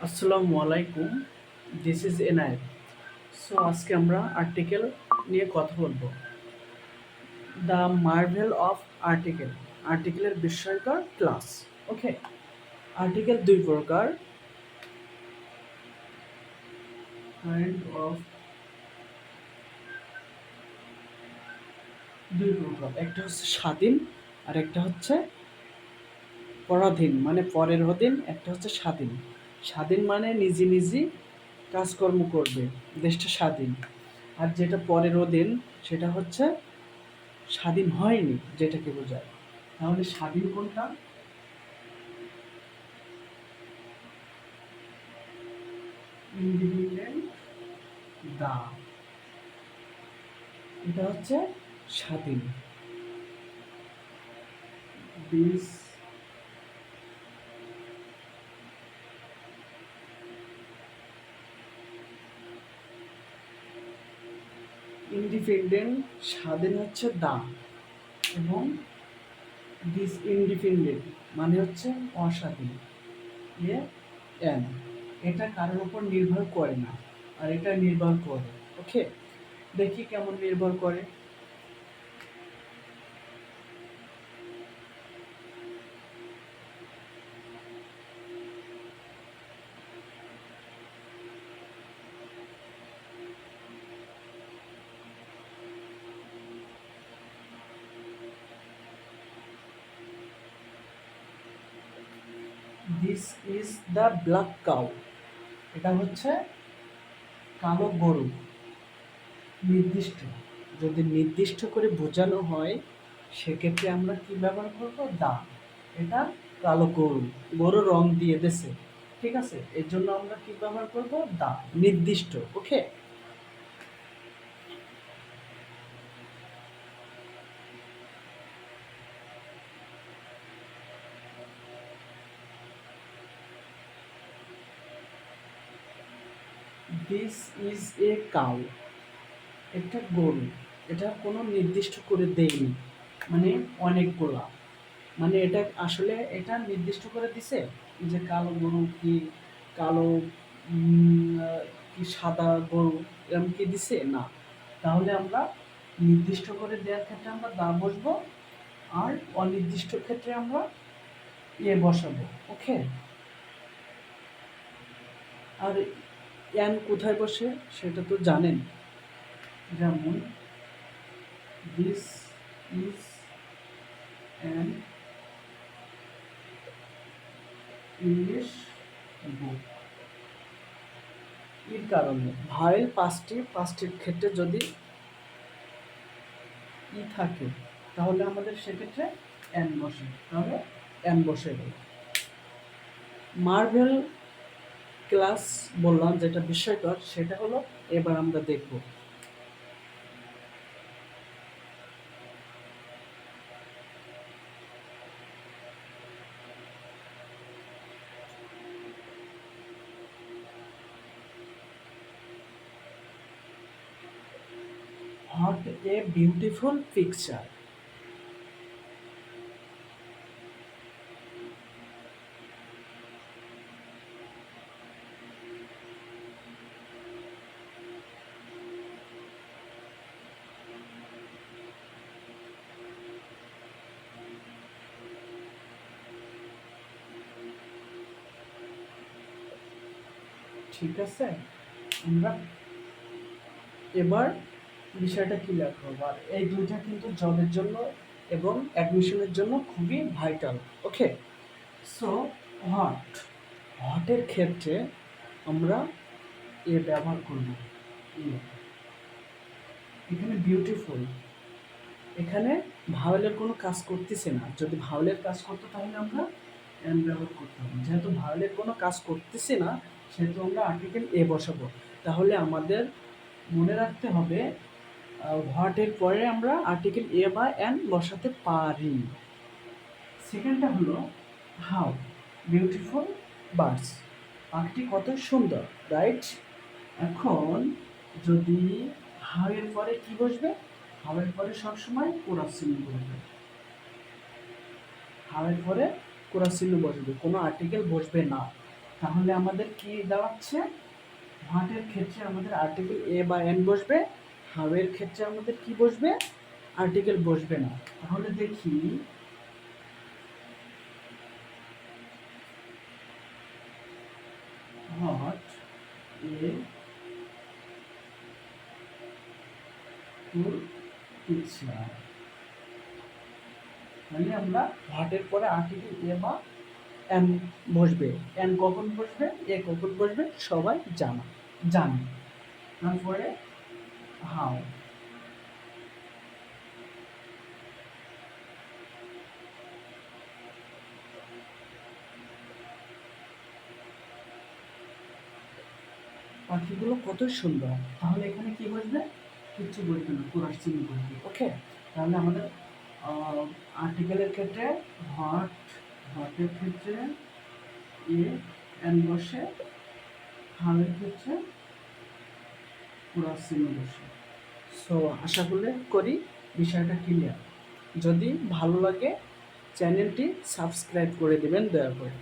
আসসালামু আলাইকুম, this is Enayet. So আজকে আমরা আর্টিকেল নিয়ে কথা বলবো। দ্য মার্ভেল অফ আর্টিকেল, আর্টিকেলের বিস্ময়কর ক্লাস। ওকে, আর্টিকেল দুই প্রকার, কাইন্ড অফ দুই প্রকার। একটা হচ্ছে স্বাধীন আর একটা হচ্ছে পরাধীন, মানে পরের অধীন। একটা হচ্ছে স্বাধীন। স্বাধীন মানে নিজে নিজে কাজকর্ম করবে, দেশটা স্বাধীন। আর যেটা পরের অধীন সেটা হচ্ছে স্বাধীন হয়নি, যেটাকে বোঝায়। তাহলে স্বাধীন কোনটা? ইন্ডিপেন্ডেন্ট দা, এটা হচ্ছে স্বাধীন। দিস ইন্ডিপেন্ডেন্ট, স্বাধীন হচ্ছে দা, এবং দিস ইন্ডিপেন্ডেন্ট মানে হচ্ছে অস্বাধীন, এ এন। এটা কারোর উপর নির্ভর করে না, আর এটা নির্ভর করে। ওকে, দেখি কেমন নির্ভর করে। This is the black cow, এটা হচ্ছে কালো গরু। নির্দিষ্ট, যদি নির্দিষ্ট করে বোঝানো হয় সেক্ষেত্রে আমরা কি ব্যবহার করব? দা। এটা কালো গরু, গরু রং দিয়ে দেছে, ঠিক আছে, এর জন্য আমরা কি ব্যবহার করব? দা, নির্দিষ্ট। ওকে, দিস ইজ এ কাউ, একটা গরু। এটা কোনো নির্দিষ্ট করে দেয়নি, মানে অনেকগুলা, মানে এটা আসলে এটা নির্দিষ্ট করে দিছে যে কালো গরু কি কালো, কি সাদা গরু, এরকম কি দিছে না। তাহলে আমরা নির্দিষ্ট করে দেওয়ার ক্ষেত্রে আমরা দা বসবো, আর অনির্দিষ্ট ক্ষেত্রে আমরা বসাবো। ওকে, আর এন কোথায় বসে সেটা তো জানেন। যেমন this is an English book. এর কারণে ভায়েল পাঁচটির ক্ষেত্রে যদি থাকে তাহলে আমাদের সেক্ষেত্রে এন বসে, তাহলে এন বসে গেল। মার্ভেল ক্লাস বললাম যেটা বিস্ময়কর, সেটা হলো এবার আমরা দেখব। What a beautiful picture. ঠিক আছে, আমরা এবার বিষয়টা ক্লিয়ার করবো। আর এই দুইটা কিন্তু জবের জন্য এবং অ্যাডমিশনের জন্য খুবই ভাইটাল। ওকে, সো হোয়াট, হোয়াটের ক্ষেত্রে আমরা ব্যবহার করব। এখানে বিউটিফুল, এখানে ভাওয়েলের কোনো কাজ করতেছে না। যদি ভাওয়েলের কাজ করতো তাহলে আমরা এন ব্যবহার করতাম। যেহেতু ভাওয়েলের কোনো কাজ করতেছে না সেহেতু আমরা আর্টিকেল বসাবো। তাহলে আমাদের মনে রাখতে হবে হোয়াটের পরে আমরা আর্টিকেল বা এন বসাতে পারি। সেকেন্ডটা হলো হাউ বিউটিফুল বার্ডস, পাখিটি কত সুন্দর, রাইট। এখন যদি হাউ এর পরে কি বসবে? হাউ এর পরে সবসময় কোরাস চিহ্ন বসবে। হাউ এর পরে কোরাস চিহ্ন বসবে, কোনো আর্টিকেল বসবে না। তাহলে আমাদের কি দাঁড়াচ্ছে, হোয়াটের ক্ষেত্রে আমাদের আর্টিকেল এ বা এন বসবে, হাউয়ের ক্ষেত্রে আমাদের কি বসবে, আর্টিকেল বসবে না। তাহলে দেখি হোয়াট এ ফুল পিকচার, তাহলে আমরা হোয়াটের পরে আর্টিকেল এ বা এন বসবে। এন কখন বসবে, এ কখন বসবে সবাই জানে। তারপরে হাউ, পাখিগুলো কত সুন্দর। তাহলে এখানে কি বসবে, কিচ্ছু বসবে না, পুরো চিহ্ন বসবে। ওকে, তাহলে আমাদের আর্টিকেলের ক্ষেত্রে হোয়াটের ক্ষেত্রে এ এন বসে, হাউয়ের ক্ষেত্রে পুরো চিহ্ন বসে। সো আশা করি বিষয়টা ক্লিয়ার। যদি ভালো লাগে চ্যানেলটি সাবস্ক্রাইব করে দেবেন দয়া করে।